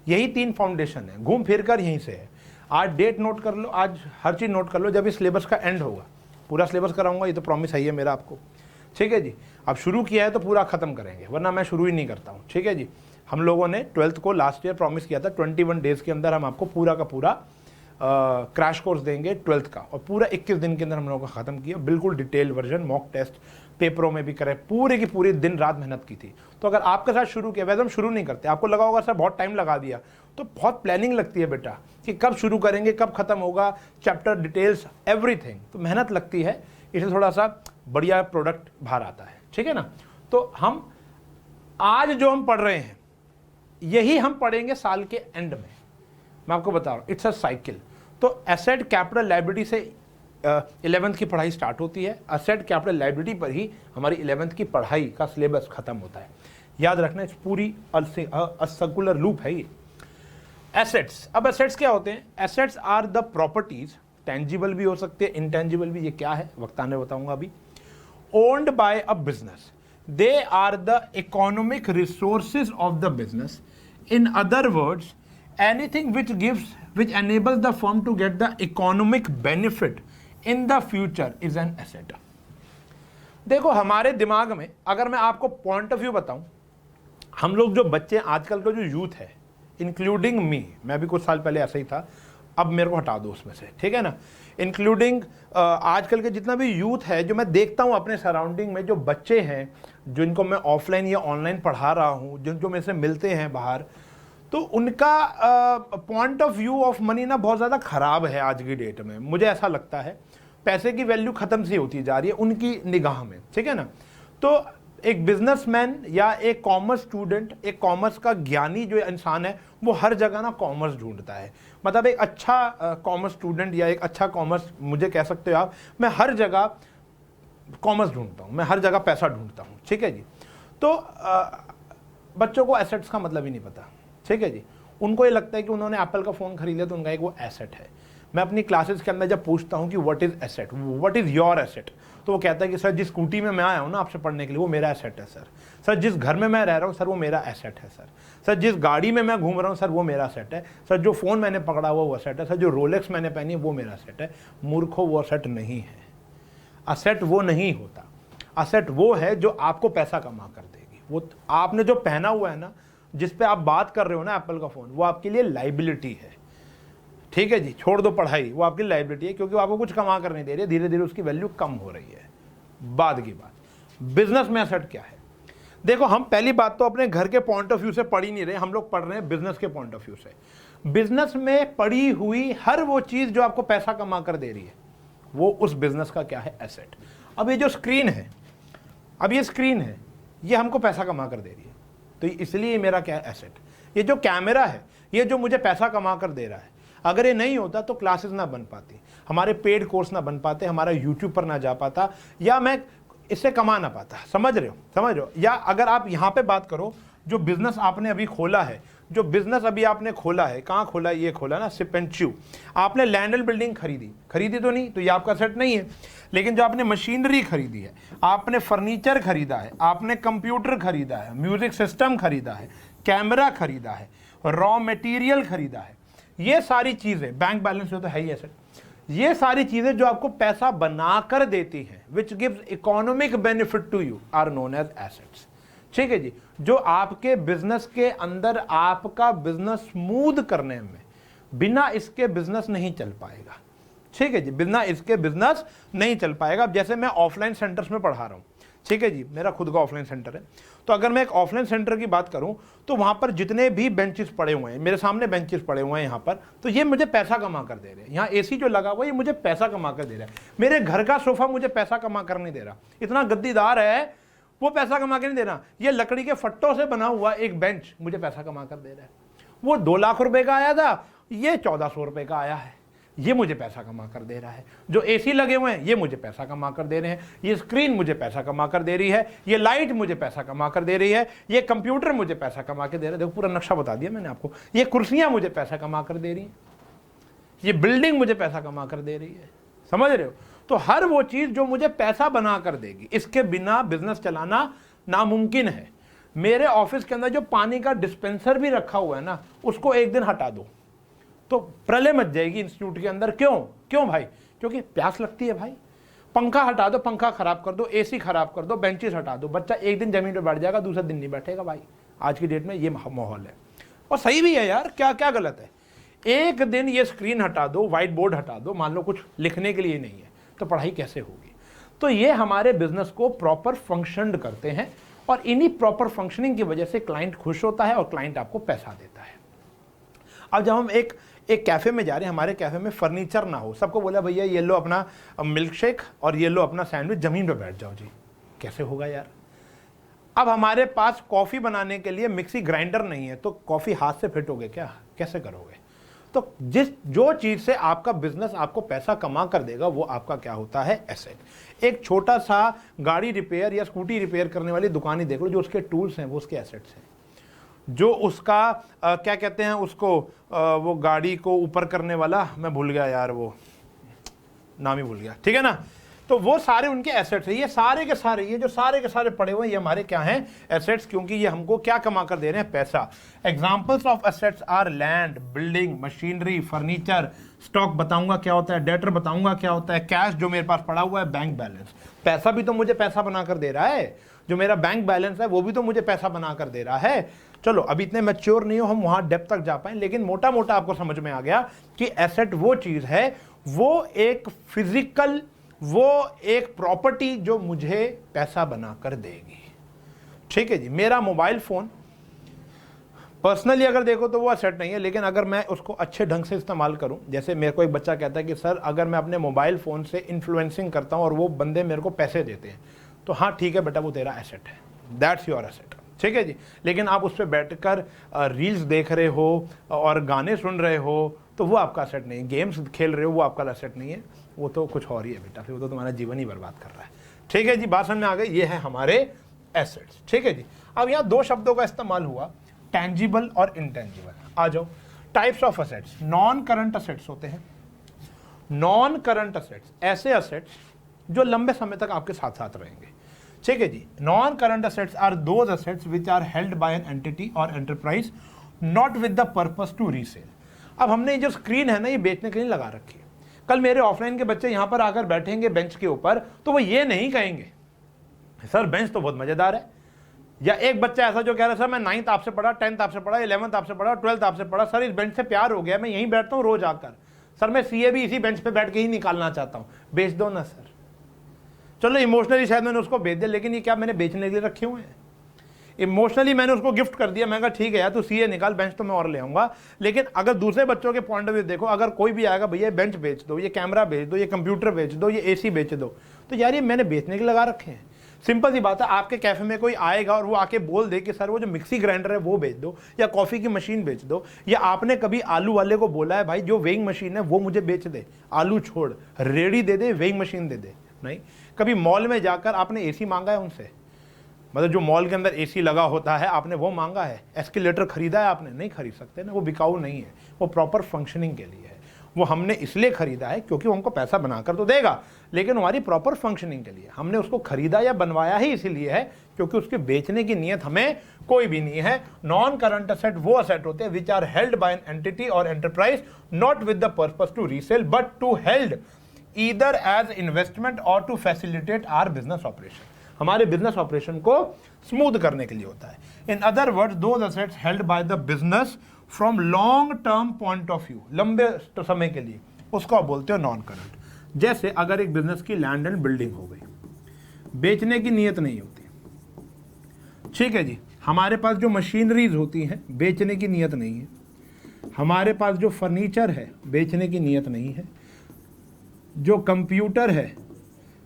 Speaker 1: यही 3 फाउंडेशन है, घूम फिर कर यहीं से है। आज डेट नोट कर लो, आज हर चीज़ नोट कर लो, जब इस सिलेबस का एंड होगा, पूरा सिलेबस कराऊंगा, ये तो प्रॉमिस है मेरा आपको। ठीक है जी, अब शुरू किया है तो पूरा खत्म करेंगे, वरना मैं शुरू ही नहीं करता हूँ। ठीक है जी, हम लोगों ने 12th को लास्ट ईयर प्रॉमिस किया था 21 डेज के अंदर हम आपको पूरा का पूरा क्रैश कोर्स देंगे 12th का, और पूरा 21 दिन के अंदर हम लोगों का खत्म किया, बिल्कुल डिटेल वर्जन, मॉक टेस्ट पेपरों में भी करे, पूरे की पूरी दिन रात मेहनत की थी। तो अगर आपके साथ शुरू किया, वैसे हम शुरू नहीं करते, आपको लगा होगा सर बहुत टाइम लगा दिया, तो बहुत प्लानिंग लगती है बेटा कि कब शुरू करेंगे, कब खत्म होगा, चैप्टर डिटेल्स एवरीथिंग, तो मेहनत लगती है, इसलिए थोड़ा सा बढ़िया प्रोडक्ट बाहर आता है। ठीक है ना, तो हम आज जो हम पढ़ रहे हैं यही हम पढ़ेंगे साल के एंड में, मैं आपको बता रहा हूँ, इट्स अ साइकिल। तो एसेट कैपिटल लायबिलिटी से 11th की पढ़ाई स्टार्ट होती है, एसेट कैपिटल लायबिलिटी पर ही हमारी 11th की पढ़ाई का सिलेबस खत्म होता है। याद रखना, इस पूरी सर्कुलर लूप है ये। एसेट्स, अब एसेट्स क्या होते हैं? Assets are the properties, tangible भी हो सकते हैं, इनटेंजिबल भी। ये क्या है वक्त आने बताऊंगा अभी। Owned by a business, they are the economic resources of the business In other words, anything which enables the firm to get the economic benefit in the future is an asset. देखो हमारे दिमाग में, अगर मैं आपको पॉइंट ऑफ व्यू बताऊं, हम लोग जो बच्चे आजकल का जो यूथ है, इंक्लूडिंग मी, मैं भी कुछ साल पहले ऐसा ही था, अब मेरे को हटा दो उसमें से, ठीक है ना, इंक्लूडिंग आजकल के जितना भी यूथ है, जो मैं देखता हूँ अपने सराउंडिंग में, जो बच्चे हैं जिनको मैं ऑफलाइन या ऑनलाइन पढ़ा रहा हूँ, जो मेरे से मिलते हैं बाहर, तो उनका point of view of money ना बहुत ज़्यादा ख़राब है आज की डेट में। मुझे ऐसा लगता है पैसे की वैल्यू ख़त्म सी होती जा रही है उनकी निगाह में, ठीक है ना। तो एक बिजनेसमैन या एक कॉमर्स स्टूडेंट, एक कॉमर्स का ज्ञानी जो इंसान है, वो हर जगह ना कॉमर्स ढूंढता है। मतलब एक अच्छा कॉमर्स स्टूडेंट या एक अच्छा कॉमर्स, मुझे कह सकते हो आप, मैं हर जगह कॉमर्स ढूंढता हूँ, मैं हर जगह पैसा ढूंढता हूँ, ठीक है जी। तो बच्चों को एसेट्स का मतलब ही नहीं पता, ठीक है जी। उनको ये लगता है कि उन्होंने एप्पल का फ़ोन खरीदा तो उनका एक वो एसेट है। मैं अपनी क्लासेस के अंदर जब पूछता हूँ कि what is asset, what is your asset, तो वो कहता है कि सर जिस स्कूटी में मैं आया हूँ ना आपसे पढ़ने के लिए, वो मेरा एसेट है सर। सर जिस घर में मैं रह रहा हूँ सर, वो मेरा एसेट है सर। सर जिस गाड़ी में मैं घूम रहा हूँ सर, वो मेरा एसेट है सर। जो फ़ोन मैंने पकड़ा हुआ वो एसेट है सर। जो रोलेक्स मैंने पहनी है वो मेरा एसेट है। मूर्खों, वो एसेट नहीं है। एसेट वो नहीं होता। एसेट वो है जो आपको पैसा कमा कर देगी। वो आपने जो पहना हुआ है ना, जिस पे आप बात कर रहे हो ना एप्पल का फ़ोन, वो आपके लिए लाइबिलिटी है, ठीक है जी। छोड़ दो पढ़ाई, वो आपकी लाइबिलिटी है, क्योंकि वो आपको कुछ कमा कर नहीं दे रही है। धीरे धीरे उसकी वैल्यू कम हो रही है। बाद की बात, बिजनेस में एसेट क्या है? देखो, हम पहली बात तो अपने घर के पॉइंट ऑफ व्यू से पढ़ ही नहीं रहे, हम लोग पढ़ रहे हैं बिजनेस के पॉइंट ऑफ व्यू से। बिजनेस में पड़ी हुई हर वो चीज़ जो आपको पैसा कमा कर दे रही है, वो उस बिजनेस का क्या है? एसेट। अब ये जो स्क्रीन है, अब ये स्क्रीन है, ये हमको पैसा कमा कर दे रही है, तो इसलिए मेरा क्या है? एसेट। ये जो कैमरा है, ये जो मुझे पैसा कमा कर दे रहा है, अगर ये नहीं होता तो क्लासेस ना बन पाती, हमारे पेड कोर्स ना बन पाते, हमारा यूट्यूब पर ना जा पाता, या मैं इससे कमा ना पाता। समझ रहे हो? या अगर आप यहाँ पे बात करो, जो बिजनेस आपने अभी खोला है, जो बिजनेस अभी आपने खोला है, कहाँ खोला है? ये खोला ना सिप एंड च्यू। आपने लैंड एंड बिल्डिंग खरीदी तो नहीं, तो ये आपका सेट नहीं है। लेकिन जो आपने मशीनरी खरीदी है, आपने फर्नीचर खरीदा है, आपने कंप्यूटर खरीदा है, म्यूजिक सिस्टम खरीदा है, कैमरा खरीदा है, रॉ मटेरियल खरीदा है, ये सारी चीजें, बैंक बैलेंस जो तो है ही एसेट, ये सारी चीजें जो आपको पैसा बनाकर देती हैं, which gives economic benefit to you, are known as assets. ठीक है जी। जो आपके बिजनेस के अंदर आपका बिजनेस स्मूथ करने में, बिना इसके बिजनेस नहीं चल पाएगा। ठीक है जी, बिना इसके बिजनेस नहीं चल पाएगा। अब जैसे मैं ऑफलाइन सेंटर्स में पढ़ा रहा हूँ, ठीक है जी, मेरा खुद का ऑफलाइन सेंटर है, तो अगर मैं एक ऑफलाइन सेंटर की बात करूं तो वहां पर जितने भी बेंचेस पड़े हुए हैं, मेरे सामने बेंचेस पड़े हुए हैं यहाँ पर, तो ये मुझे पैसा कमा कर दे रहे हैं। यहाँ एसी जो लगा हुआ है, ये मुझे पैसा कमा कर दे रहा है। मेरे घर का सोफा मुझे पैसा कमा कर नहीं दे रहा, इतना गद्दीदार है, वो पैसा कमा के नहीं दे रहा। ये लकड़ी के फट्टों से बना हुआ एक बेंच मुझे पैसा कमा कर दे रहा है। वो 2 लाख रुपए का आया था, ये 1400 रुपए का आया है, ये मुझे पैसा कमा कर दे रहा है। जो एसी लगे हुए हैं, ये मुझे पैसा कमा कर दे रहे हैं। ये स्क्रीन मुझे पैसा कमा कर दे रही है, ये लाइट मुझे पैसा कमा कर दे रही है, ये कंप्यूटर मुझे पैसा कमा के दे रहा है। देखो, पूरा नक्शा बता दिया मैंने आपको। ये कुर्सियां मुझे पैसा कमा कर दे रही हैं, ये बिल्डिंग मुझे पैसा कमा कर दे रही है। समझ रहे हो? तो हर वो चीज जो मुझे पैसा बना कर देगी, इसके बिना बिजनेस चलाना नामुमकिन है। मेरे ऑफिस के अंदर जो पानी का डिस्पेंसर भी रखा हुआ है ना, उसको एक दिन हटा दो तो प्रलय मच जाएगी इंस्टीट्यूट के अंदर। क्यों भाई? क्योंकि प्यास लगती है भाई। पंखा हटा दो, पंखा खराब कर दो, एसी खराब कर दो, बेंचेस हटा दो, बच्चा एक दिन जमीन पर बैठ जाएगा, दूसरा दिन नहीं बैठेगा भाई। आज की डेट में ये माहौल है, और सही भी है यार। क्या गलत है? एक दिन ये स्क्रीन हटा दो, व्हाइट बोर्ड हटा दो, मान लो कुछ लिखने के लिए नहीं है, तो पढ़ाई कैसे होगी? तो ये हमारे बिजनेस को प्रॉपर फंक्शन करते हैं, और इन्हीं प्रॉपर फंक्शनिंग की वजह से क्लाइंट खुश होता है और क्लाइंट आपको पैसा देता है। अब जब हम एक कैफ़े में जा रहे हैं, हमारे कैफ़े में फर्नीचर ना हो, सबको बोला भैया ये लो अपना मिल्क शेक और ये लो अपना सैंडविच, ज़मीन पे बैठ जाओ जी, कैसे होगा यार? अब हमारे पास कॉफ़ी बनाने के लिए मिक्सी ग्राइंडर नहीं है, तो कॉफ़ी हाथ से फिटोगे क्या? कैसे करोगे? तो जो चीज़ से आपका बिजनेस आपको पैसा कमा कर देगा, वो आपका क्या होता है? एसेट। एक छोटा सा गाड़ी रिपेयर या स्कूटी रिपेयर करने वाली दुकान ही देख लो, जो उसके टूल्स हैं वो उसके एसेट्स हैं। जो उसका क्या कहते हैं उसको, वो गाड़ी को ऊपर करने वाला, मैं भूल गया यार, वो नाम ही भूल गया, ठीक है ना, तो वो सारे उनके एसेट्स हैं। ये सारे के सारे, ये जो सारे के सारे पड़े हुए हैं, ये हमारे क्या हैं? एसेट्स, क्योंकि ये हमको क्या कमा कर दे रहे हैं? पैसा। Examples of assets are land, building, machinery, furniture. Stock बताऊंगा क्या होता है, डेटर बताऊंगा क्या होता है, कैश जो मेरे पास पड़ा हुआ है, बैंक बैलेंस। पैसा भी तो मुझे पैसा बनाकर दे रहा है, जो मेरा बैंक बैलेंस है वो भी तो मुझे पैसा बनाकर दे रहा है। चलो अभी इतने मैच्योर नहीं हो हम वहां डेप्थ तक जा पाए, लेकिन मोटा मोटा आपको समझ में आ गया कि एसेट वो चीज है, वो एक फिजिकल, वो एक प्रॉपर्टी जो मुझे पैसा बनाकर देगी। ठीक है जी। मेरा मोबाइल फोन पर्सनली अगर देखो तो वो एसेट नहीं है, लेकिन अगर मैं उसको अच्छे ढंग से इस्तेमाल करूं, जैसे मेरे को एक बच्चा कहता है कि सर अगर मैं अपने मोबाइल फोन से इन्फ्लुएंसिंग करता हूं और वो बंदे मेरे को पैसे देते हैं, तो हाँ ठीक है बेटा, वो तेरा एसेट है, दैट्स योर एसेट। ठीक है जी। लेकिन आप उस पर बैठकर रील्स देख रहे हो और गाने सुन रहे हो तो वो आपका एसेट नहीं है। गेम्स खेल रहे हो वो आपका एसेट नहीं है, वो तो कुछ और ही है बेटा, फिर वो तो तुम्हारा जीवन ही बर्बाद कर रहा है। ठीक है जी, बात समझ में आ गई? ये है हमारे एसेट्स। ठीक है जी। अब यहाँ दो शब्दों का इस्तेमाल हुआ, टैंजिबल और इनटैंजिबल। आ जाओ, types of assets. Non current assets होते हैं। नॉन करंट एसेट्स ऐसे एसेट्स जो लंबे समय तक आपके साथ साथ रहेंगे। ठीक है जी। Non current assets are those assets which are held by an entity और enterprise not with the purpose to resale. अब हमने ये जो स्क्रीन है ना, ये बेचने के लिए लगा रखी है। कल मेरे ऑफलाइन के बच्चे यहां पर आकर बैठेंगे बेंच के ऊपर, तो वो ये नहीं कहेंगे सर बेंच तो बहुत मजेदार है। या एक बच्चा ऐसा जो कह रहा है सर मैं 9th आपसे पढ़ा, 10th आपसे पढ़ा, 11th आपसे पढ़ा, 12th आपसे पढ़ा, सर इस बेंच से प्यार हो गया, मैं यहीं बैठता हूं रोज आकर, सर मैं सीए भी इसी बेंच पे बैठ के ही निकालना चाहता हूं, बेच दो ना सर। चलो इमोशनली शायद मैंने उसको बेच दिया, लेकिन ये क्या मैंने बेचने के लिए रखे हुए हैं? इमोशनली मैंने उसको गिफ्ट कर दिया, मैं कहा ठीक है यार तू सीए निकाल, बेंच तो मैं और ले आऊंगा। लेकिन अगर दूसरे बच्चों के पॉइंट ऑफ व्यू देखो, अगर कोई भी आएगा भैया बेंच बेच दो, ये कैमरा बेच दो, ये कंप्यूटर बेच दो, ये एसी बेच दो, तो यार ये मैंने बेचने के लगा रखे हैं। सिंपल सी बात है, आपके कैफे में कोई आएगा और वो आके बोल दे कि सर वो जो मिक्सी ग्राइंडर है वो बेच दो, या कॉफी की मशीन बेच दो, या आपने कभी आलू वाले को बोला है भाई जो वेइंग मशीन है वो मुझे बेच दे, आलू छोड़ रेडी दे दे, वेइंग मशीन दे दे? नहीं। कभी मॉल में जाकर आपने एसी मांगा है उनसे? मतलब जो मॉल के अंदर एसी लगा होता है आपने वो मांगा है? एस्केलेटर खरीदा है आपने? नहीं खरीद सकते ना, वो बिकाऊ नहीं है, वो प्रॉपर फंक्शनिंग के लिए है। वो हमने इसलिए खरीदा है क्योंकि वो हमको पैसा बनाकर तो देगा, लेकिन हमारी प्रॉपर फंक्शनिंग के लिए हमने उसको खरीदा या बनवाया ही इसीलिए है क्योंकि उसके बेचने की नीयत हमें कोई भी नहीं है। नॉन करंट एसेट वो एसेट होते हैं which are held by an entity और enterprise not with the purpose to resale but to held either as investment और to facilitate our business operation. हमारे बिजनेस ऑपरेशन को स्मूथ करने के लिए होता है। In other words those assets held by the business from long term point of view, लंबे समय के लिए, उसको आप बोलते हो नॉन करंट। जैसे अगर एक बिजनेस की लैंड एंड बिल्डिंग हो गई, बेचने की नीयत नहीं होती। ठीक है जी। हमारे पास जो मशीनरीज होती हैं बेचने की नीयत नहीं है। हमारे पास जो फर्नीचर है बेचने की नीयत नहीं है। जो कंप्यूटर है,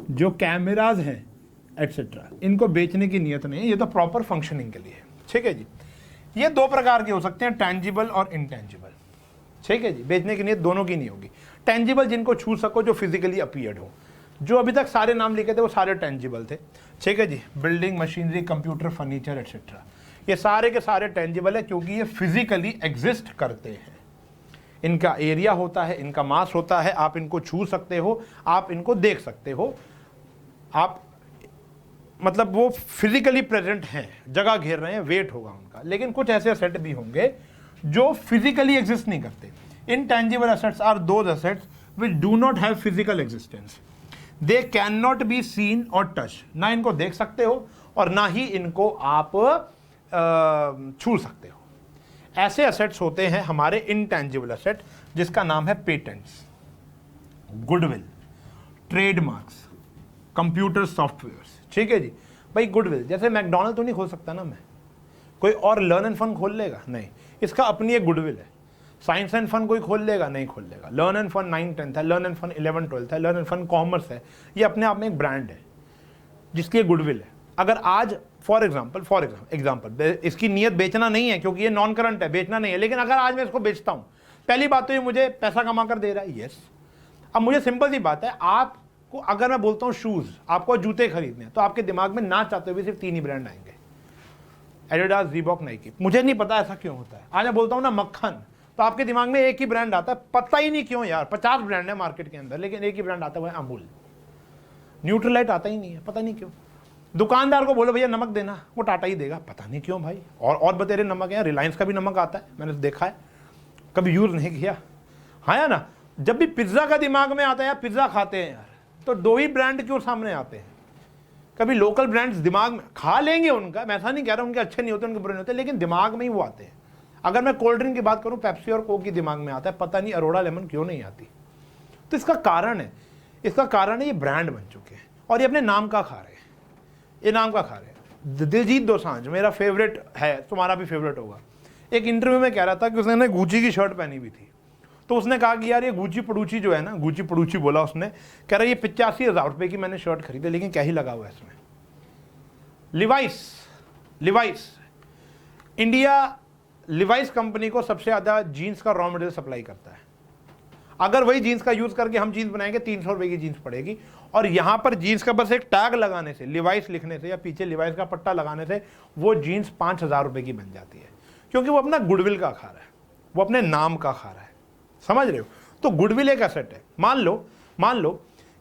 Speaker 1: जो कैमराज हैं एटसेट्रा, इनको बेचने की नीयत नहीं है, ये तो प्रॉपर फंक्शनिंग के लिए है। ठीक है जी। ये दो प्रकार के हो सकते हैं, टैंजिबल और इनटैंजिबल। ठीक है जी। बेचने की नीयत दोनों की नहीं होगी। टैंजिबल जिनको छू सको, जो फिजिकली अपीयर्ड हो। जो अभी तक सारे नाम लिखे थे वो सारे टैंजिबल थे। ठीक है जी। Building, machinery, computer, furniture etcetera, ये सारे के सारे टैंजिबल है क्योंकि ये फिजिकली एग्जिस्ट करते हैं। इनका एरिया होता है, इनका मास होता है, आप इनको छू सकते हो, आप इनको देख सकते हो, आप मतलब वो फिजिकली प्रेजेंट हैं, जगह घेर रहे हैं, वेट होगा उनका। लेकिन कुछ ऐसे एसेट भी होंगे जो फिजिकली एग्जिस्ट नहीं करते। Intangible assets are those assets which do not have physical existence. They can not be seen और टच। ना इनको देख सकते हो और ना ही इनको आप छू सकते हो। ऐसे एसेट्स होते हैं हमारे इनटैंजिबल एसेट, जिसका नाम है patents, goodwill, trademarks, computer softwares. ठीक है जी। भाई गुडविल, जैसे मैकडोनल्ड तो नहीं खोल सकता ना मैं, कोई और लर्न एंड फन खोल लेगा? नहीं, इसका अपनी एक गुडविल है। साइंस एंड फन कोई खोल लेगा? नहीं खोल लेगा। Learn and fun 9th 10th है, learn and fun 11th 12th है, लर्न एंड फन कॉमर्स है, ये अपने आप में एक ब्रांड है जिसकी एक गुडविल है। अगर आज फॉर एग्जाम्पल इसकी नीयत बेचना नहीं है क्योंकि ये नॉन करंट है, बेचना नहीं है, लेकिन अगर आज मैं इसको बेचता हूं, पहली बात तो ये मुझे पैसा कमा कर दे रहा है, यस। अब मुझे सिंपल सी बात है, आपको अगर मैं बोलता हूं शूज, आपको जूते खरीदने हैं, तो आपके दिमाग में ना चाहते हुए सिर्फ 3 ही ब्रांड आएंगे, एडिडास, रीबॉक, नाइकी। मुझे नहीं पता ऐसा क्यों होता है। आज मैं बोलता हूं ना मक्खन, तो आपके दिमाग में एक ही ब्रांड आता है, पता ही नहीं क्यों यार, 50 ब्रांड है मार्केट के अंदर, लेकिन एक ही ब्रांड आता है, वो है अमूल। न्यूट्रलाइट आता ही नहीं है, पता नहीं क्यों। दुकानदार को बोलो भैया नमक देना, वो टाटा ही देगा, पता नहीं क्यों भाई। और बतेरे नमक है, रिलायंस का भी नमक आता है, मैंने देखा है, कभी यूज़ नहीं किया। हाँ या ना, जब भी पिज्ज़ा का दिमाग में आता है यार पिज्ज़ा खाते हैं यार, तो दो ही ब्रांड क्यों सामने आते हैं? कभी लोकल ब्रांड्स दिमाग में खा लेंगे उनका, मैं ऐसा नहीं कह रहा उनके अच्छे नहीं होते, उनके बुरे नहीं होते, लेकिन दिमाग में ही वो आते हैं। अगर मैं कोल्ड ड्रिंक की बात करूं, पेप्सी और कोक की दिमाग में आता है, पता नहीं अरोड़ा लेमन क्यों नहीं आती। तो इसका कारण है, ये ब्रांड बन चुके हैं और ये अपने नाम का खा रहे हैं, ये नाम का खा रहे हैं। दिलजीत दोसांझ मेरा फेवरेट है, तुम्हारा भी फेवरेट होगा। एक इंटरव्यू में कह रहा था कि उसने गुची की शर्ट पहनी हुई थी, तो उसने कहा कि यार ये गुची पड़ूची जो है ना, गुची पड़ूची बोला उसने, कह रहा ये 85,000 रुपये की मैंने शर्ट खरीदी, लेकिन क्या ही लगा हुआ है इसमें। लिवाइस इंडिया लिवाइस कंपनी को सबसे ज़्यादा जीन्स का रॉ मटेरियल सप्लाई करता है। अगर वही जीन्स का यूज़ करके हम जीन्स बनाएंगे 300 रुपये की जीन्स पड़ेगी, और यहाँ पर जीन्स का बस एक टैग लगाने से, लिवाइस लिखने से या पीछे लिवाइस का पट्टा लगाने से वो जीन्स 5,000 रुपये की बन जाती है, क्योंकि वो अपना गुडविल का खा रहा है, वो अपने नाम का खा रहा है। समझ रहे हो? तो गुडविल एक एसेट है। मान लो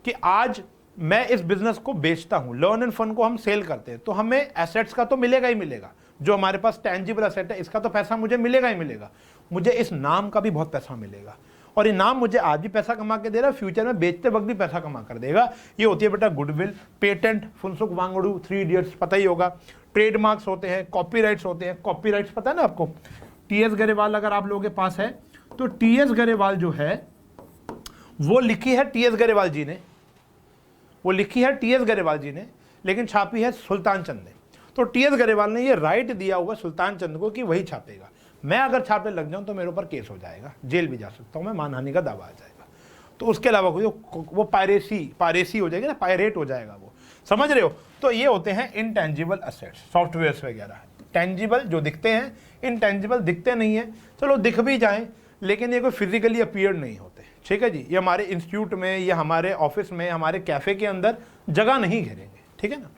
Speaker 1: कि आज मैं इस बिजनेस को बेचता हूं, लर्न एंड फन को हम सेल करते हैं, तो हमें एसेट्स का तो मिलेगा ही मिलेगा, जो हमारे पास टेंजिबल एसेट है इसका तो पैसा मुझे मिलेगा ही मिलेगा, मुझे इस नाम का भी बहुत पैसा मिलेगा, और ये नाम मुझे आज भी पैसा कमा के दे रहा है, फ्यूचर में बेचते वक्त भी पैसा कमा कर देगा। ये होती है बेटा goodwill. Patent, Phunsukh Wangdu, 3 idiots पता ही होगा। ट्रेडमार्क्स होते हैं, कॉपीराइट्स होते हैं। कॉपीराइट्स पता है ना आपको, टी.एस. गरेवाल अगर आप लोगों के पास है तो टी.एस. गरेवाल जो है वो लिखी है टी.एस. गरेवाल जी ने, लेकिन छापी है सुल्तान चंद ने। तो टी.एस. गरेवाल ने ये राइट दिया हुआ सुल्तान चंद को कि वही छापेगा। मैं अगर छापने लग जाऊं तो मेरे ऊपर केस हो जाएगा, जेल भी जा सकता हूं मैं, मानहानि का दावा आ जाएगा। तो उसके अलावा वो पायरेसी हो जाएगी ना, पायरेट हो जाएगा वो। समझ रहे हो? तो ये होते हैं इनटेंजिबल एसेट्स, सॉफ्टवेयर्स वगैरह। टेंजिबल जो दिखते हैं, इनटेंजिबल दिखते नहीं है, चलो दिख भी जाएं लेकिन ये कोई फिजिकली अपीयर नहीं होते। ठीक है जी, ये हमारे इंस्टीट्यूट में या हमारे ऑफिस में, हमारे कैफे के अंदर जगह नहीं घेरेंगे। ठीक है ना,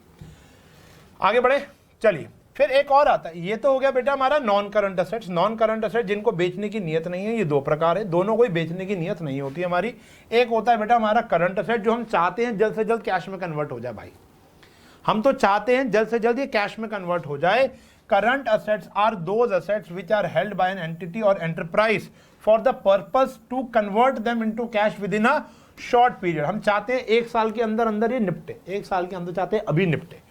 Speaker 1: आगे बढ़े। चलिए फिर एक और आता है, ये तो हो गया बेटा हमारा non current assets. Non current asset जिनको बेचने की नियत नहीं है, ये 2 प्रकार है, दोनों को ही बेचने की नियत नहीं होती हमारी। एक होता है बेटा हमारा करंट एसेट, जो हम चाहते हैं जल्द से जल्द कैश में कन्वर्ट हो जाए। भाई हम तो चाहते हैं जल्द से जल्द ये कैश में कन्वर्ट हो जाए। Current assets are those assets which are held by an entity और enterprise for the purpose to convert them into cash within a short period. हम चाहते हैं 1 साल के अंदर अंदर ये निपटे, 1 साल के अंदर चाहते हैं अभी निपटे।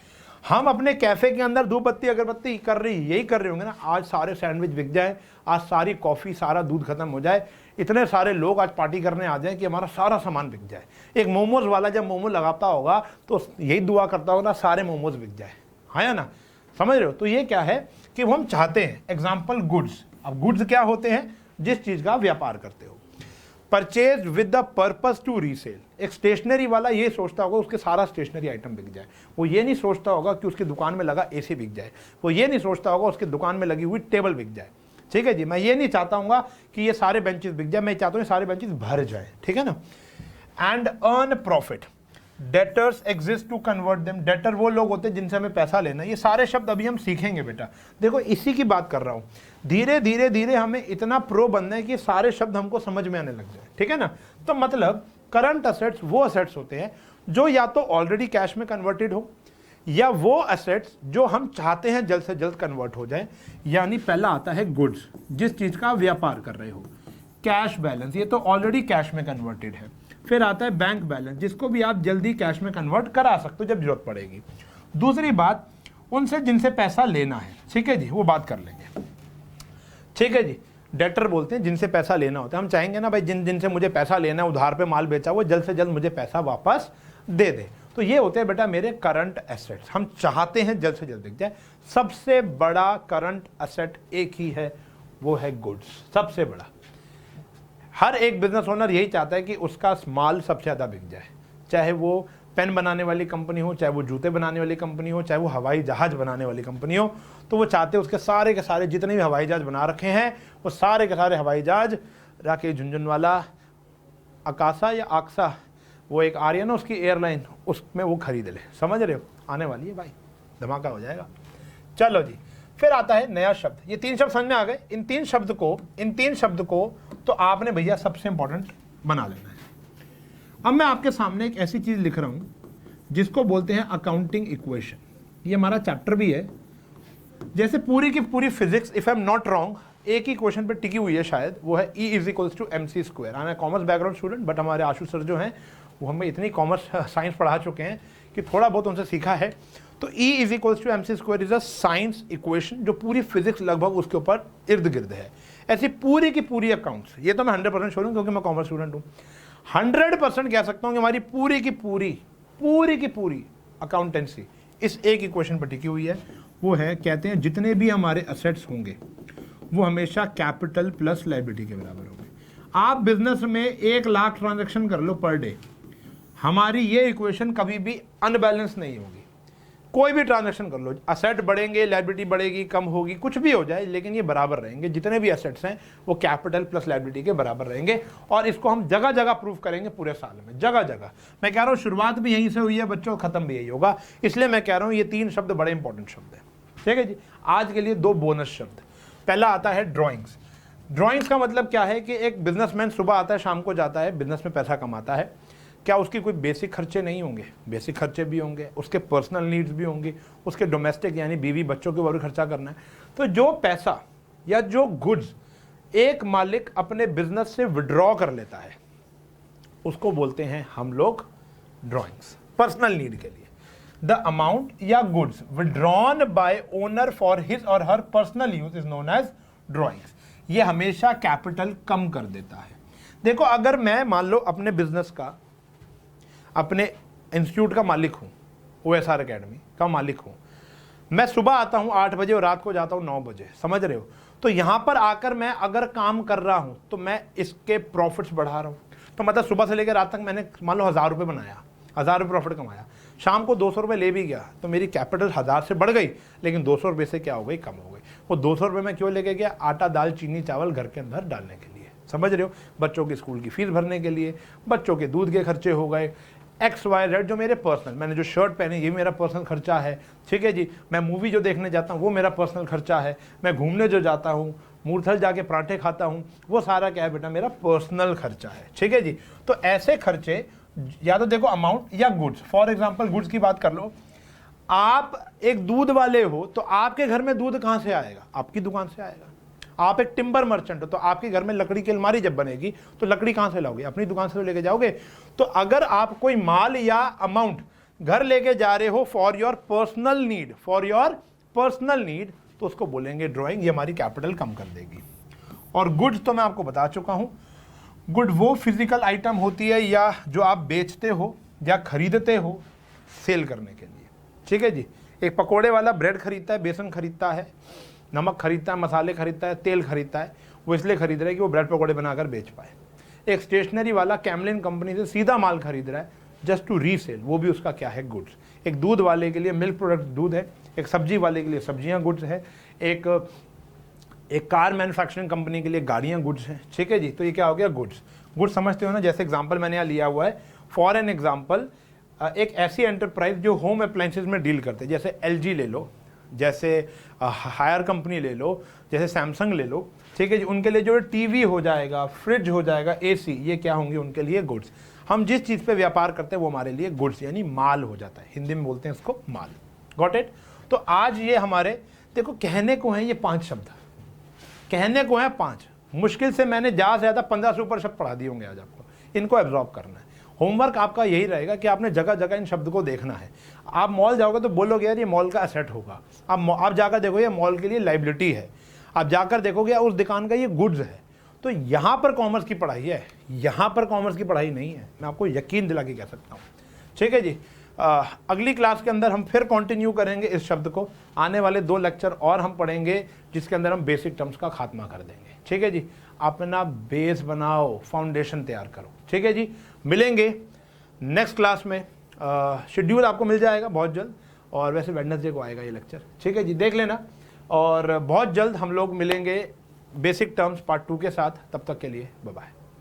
Speaker 1: हम अपने कैफे के अंदर धूप बत्ती अगरबत्ती यही कर रहे होंगे ना, आज सारे सैंडविच बिक जाए, आज सारी कॉफ़ी, सारा दूध खत्म हो जाए, इतने सारे लोग आज पार्टी करने आ जाए कि हमारा सारा सामान बिक जाए। एक मोमोज वाला जब मोमो लगाता होगा तो यही दुआ करता होगा सारे मोमोज बिक जाए, हाँ या ना? समझ रहे हो? तो ये क्या है कि हम चाहते हैं, एग्जाम्पल गुड्स। अब गुड्स क्या होते हैं? जिस चीज़ का व्यापार करते हो। Purchase with the purpose to resale. एक स्टेशनरी वाला ये सोचता होगा उसके सारा स्टेशनरी आइटम बिक जाए, वो ये नहीं सोचता होगा कि उसकी दुकान में लगा एसी बिक जाए, वो ये नहीं सोचता होगा उसकी दुकान में लगी हुई टेबल बिक जाए। ठीक है जी, मैं ये नहीं चाहता हूँ कि ये सारे बेंचेस बिक जाए, मैं चाहता हूँ सारे बेंचेस भर जाए। ठीक है ना? And earn profit. Debtors exist to convert them. Debtor वो लोग होते हैं जिनसे हमें पैसा लेना। ये सारे शब्द अभी हम सीखेंगे बेटा, देखो इसी की बात कर रहा हूँ। धीरे धीरे धीरे हमें इतना प्रो बनना है कि सारे शब्द हमको समझ में आने लग जाए। ठीक है ना? तो मतलब करंट एसेट्स वो एसेट्स होते हैं जो या तो ऑलरेडी कैश में कन्वर्टेड हो, या वो एसेट्स जो हम चाहते हैं जल्द से जल्द कन्वर्ट हो जाए। यानी पहला आता है गुड्स, जिस चीज का व्यापार कर रहे हो। कैश बैलेंस, ये तो ऑलरेडी कैश में कन्वर्टेड है। फिर आता है बैंक बैलेंस, जिसको भी आप जल्दी कैश में कन्वर्ट करा सकते हो जब जरूरत पड़ेगी। दूसरी बात, उनसे जिनसे पैसा लेना है। ठीक है जी, वो बात कर लेंगे। ठीक है जी, डेटर बोलते हैं जिनसे पैसा लेना होता है। हम चाहेंगे ना भाई जिनसे मुझे पैसा लेना है, उधार पे माल बेचा, वो जल्द से जल्द मुझे पैसा वापस दे दे। तो ये होते हैं बेटा मेरे करंट एसेट्स, हम चाहते हैं जल्द से जल्द बिक जाए। सबसे बड़ा करंट एसेट एक ही है, वो है गुड्स। सबसे बड़ा, हर एक बिजनेस ओनर यही चाहता है कि उसका माल सबसे ज़्यादा बिक जाए। चाहे वो पेन बनाने वाली कंपनी हो, चाहे वो जूते बनाने वाली कंपनी हो, चाहे वो हवाई जहाज़ बनाने वाली कंपनी हो, तो वो चाहते हैं उसके सारे के सारे जितने भी हवाई जहाज़ बना रखे हैं, वो सारे के सारे हवाई जहाज़ राकेश झुनझुनवाला, आकाशा या आक्सा, वो एक आ रही है ना उसकी एयरलाइन, उसमें वो खरीद ले। समझ रहे हो? आने वाली है भाई, धमाका हो जाएगा। चलो जी, फिर आता है नया शब्द। ये 3 शब्द समझ में आ गए। इन तीन शब्द को तो आपने भैया सबसे इंपॉर्टेंट बना लेना है। अब मैं आपके सामने एक ऐसी चीज लिख रहा हूं जिसको बोलते हैं अकाउंटिंग इक्वेशन। ये हमारा चैप्टर भी है। जैसे पूरी की पूरी physics, if I am not wrong, एक ही क्वेश्चन पे टिकी हुई है शायद, वो है E = mc²। I am commerce background student, but हमारे आशु सर जो हैं वो हमें इतनी कॉमर्स साइंस पढ़ा चुके हैं कि थोड़ा बहुत उनसे सीखा है। तो E = mc² is a science equation जो पूरी फिजिक्स लगभग उसके ऊपर इर्द गिर्द है। ऐसी पूरी की पूरी अकाउंट्स, ये तो मैं 100% श्योर हूँ क्योंकि मैं कॉमर्स स्टूडेंट हूँ, 100% कह सकता हूँ कि हमारी पूरी की पूरी अकाउंटेंसी इस एक इक्वेशन पर टिकी हुई है। वो है, कहते हैं जितने भी हमारे असेट्स होंगे वो हमेशा कैपिटल प्लस लायबिलिटी के बराबर होंगे। आप बिजनेस में 1 लाख ट्रांजैक्शन कर लो पर डे, हमारी ये इक्वेशन कभी भी अनबैलेंस नहीं होगी। कोई भी ट्रांजैक्शन कर लो, असेट बढ़ेंगे, लायबिलिटी बढ़ेगी, कम होगी, कुछ भी हो जाए, लेकिन ये बराबर रहेंगे। जितने भी असेट्स हैं वो कैपिटल प्लस लायबिलिटी के बराबर रहेंगे। और इसको हम जगह जगह प्रूव करेंगे पूरे साल में, जगह जगह। मैं कह रहा हूँ शुरुआत भी यहीं से हुई है बच्चों, खत्म भी यही होगा। इसलिए मैं कह रहा हूँ ये 3 शब्द बड़े इंपॉर्टेंट शब्द हैं। ठीक है जी। आज के लिए 2 बोनस शब्द। पहला आता है ड्राइंग्स। ड्राइंग्स का मतलब क्या है कि एक बिजनेसमैन सुबह आता है, शाम को जाता है, बिजनेस में पैसा कमाता है। क्या उसकी कोई बेसिक खर्चे नहीं होंगे? बेसिक खर्चे भी होंगे, उसके पर्सनल नीड्स भी होंगी, उसके डोमेस्टिक यानी बीवी बच्चों के ऊपर भी खर्चा करना है। तो जो पैसा या जो गुड्स एक मालिक अपने बिजनेस से विड्रॉ कर लेता है उसको बोलते हैं हम लोग ड्राइंग्स, पर्सनल नीड के लिए। द अमाउंट या goods withdrawn by owner for his और her personal use is known as drawings. ये हमेशा कैपिटल कम कर देता है। देखो, अगर मैं मान लो अपने बिजनेस का, अपने इंस्टीट्यूट का मालिक हूँ, OSR अकेडमी का मालिक हूँ, मैं सुबह आता हूँ 8 बजे और रात को जाता हूँ 9 बजे, समझ रहे हो? तो यहाँ पर आकर मैं अगर काम कर रहा हूँ तो मैं इसके प्रॉफिट्स बढ़ा रहा हूँ। तो मतलब सुबह से लेकर रात तक मैंने मान लो 1000 रुपये बनाया, 1000 रुपये प्रॉफिट कमाया, शाम को 200 रुपये ले भी गया, तो मेरी कैपिटल 1000 से बढ़ गई, लेकिन 200 रुपये से क्या हो गई? कम हो गई। वो 200 रुपये में क्यों लेके गया? आटा, दाल, चीनी, चावल घर के अंदर डालने के लिए, समझ रहे हो? बच्चों की स्कूल की फीस भरने के लिए, बच्चों के दूध के खर्चे हो गए, XYZ जो मेरे पर्सनल, मैंने जो शर्ट पहनी ये मेरा पर्सनल खर्चा है। ठीक है जी। मैं मूवी जो देखने जाता हूँ वो मेरा पर्सनल खर्चा है। मैं घूमने जो जाता हूँ, मूर्थल जाके पराठे खाता हूँ, वो सारा क्या है बेटा? मेरा पर्सनल खर्चा है। ठीक है जी। तो ऐसे खर्चे या तो देखो अमाउंट या गुड्स। फॉर एग्जाम्पल गुड्स की बात कर लो, आप एक दूध वाले हो तो आपके घर में दूध कहाँ से आएगा? आपकी दुकान से आएगा। आप एक टिम्बर मर्चेंट हो तो आपके घर में लकड़ी की अलमारी जब बनेगी तो लकड़ी कहाँ से लाओगे? अपनी दुकान से तो लेके जाओगे। तो अगर आप कोई माल या अमाउंट घर लेके जा रहे हो फॉर योर पर्सनल नीड, तो उसको बोलेंगे ड्राइंग। ये हमारी कैपिटल कम कर देगी। और गुड्स तो मैं आपको बता चुका हूं, गुड वो फिजिकल आइटम होती है या जो आप बेचते हो या खरीदते हो सेल करने के लिए। ठीक है जी। एक पकोड़े वाला ब्रेड खरीदता है, बेसन खरीदता है, नमक खरीदता है, मसाले खरीदता है, तेल खरीदता है। वो इसलिए खरीद रहा है कि वो ब्रेड पकोड़े बनाकर बेच पाए। एक स्टेशनरी वाला कैमलिन कंपनी से सीधा माल खरीद रहा है जस्ट टू रीसेल, वो भी उसका क्या है? गुड्स। एक दूध वाले के लिए मिल्क प्रोडक्ट दूध है, एक सब्जी वाले के लिए सब्जियां गुड्स है, एक कार मैन्युफैक्चरिंग कंपनी के लिए गाड़ियां गुड्स हैं। ठीक है जी। तो ये क्या हो गया? गुड्स। गुड्स समझते हो ना? जैसे एग्जाम्पल मैंने यहाँ लिया हुआ है, फॉर एन एग्जाम्पल एक ऐसी एंटरप्राइज जो होम अप्लायंसेज में डील करते हैं, जैसे LG ले लो, जैसे हायर कंपनी ले लो, जैसे सैमसंग ले लो। ठीक है जी। उनके लिए जो टीवी हो जाएगा, फ्रिज हो जाएगा, AC, ये क्या होंगे? उनके लिए गुड्स। हम जिस चीज़ पे व्यापार करते हैं वो हमारे लिए गुड्स यानी माल हो जाता है। हिंदी में बोलते हैं इसको माल। Got it? तो आज ये हमारे, देखो कहने को हैं ये 5 शब्द, कहने को हैं 5, मुश्किल से मैंने ज़्यादा से ज़्यादा 15 से ऊपर शब्द पढ़ा दिए होंगे आज आपको। इनको एब्जॉर्ब करना है। होमवर्क आपका यही रहेगा कि आपने जगह जगह इन शब्द को देखना है। आप मॉल जाओगे तो बोलोगे यार ये मॉल का एसेट होगा, आप जाकर देखोगे मॉल के लिए लायबिलिटी है, आप जाकर देखोगे उस दुकान का ये गुड्स है। तो यहाँ पर कॉमर्स की पढ़ाई है, यहाँ पर कॉमर्स की पढ़ाई नहीं है, मैं आपको यकीन दिला के कह सकता हूँ। ठीक है जी। अगली क्लास के अंदर हम फिर कंटिन्यू करेंगे इस शब्द को। आने वाले 2 लेक्चर और हम पढ़ेंगे जिसके अंदर हम बेसिक टर्म्स का खात्मा कर देंगे। ठीक है जी। अपना बेस बनाओ, फाउंडेशन तैयार करो। ठीक है जी। मिलेंगे नेक्स्ट क्लास में। शेड्यूल आपको मिल जाएगा बहुत जल्द, और वैसे वेडनेसडे को आएगा ये लेक्चर। ठीक है जी, देख लेना। और बहुत जल्द हम लोग मिलेंगे बेसिक टर्म्स पार्ट 2 के साथ। तब तक के लिए बाय बाय।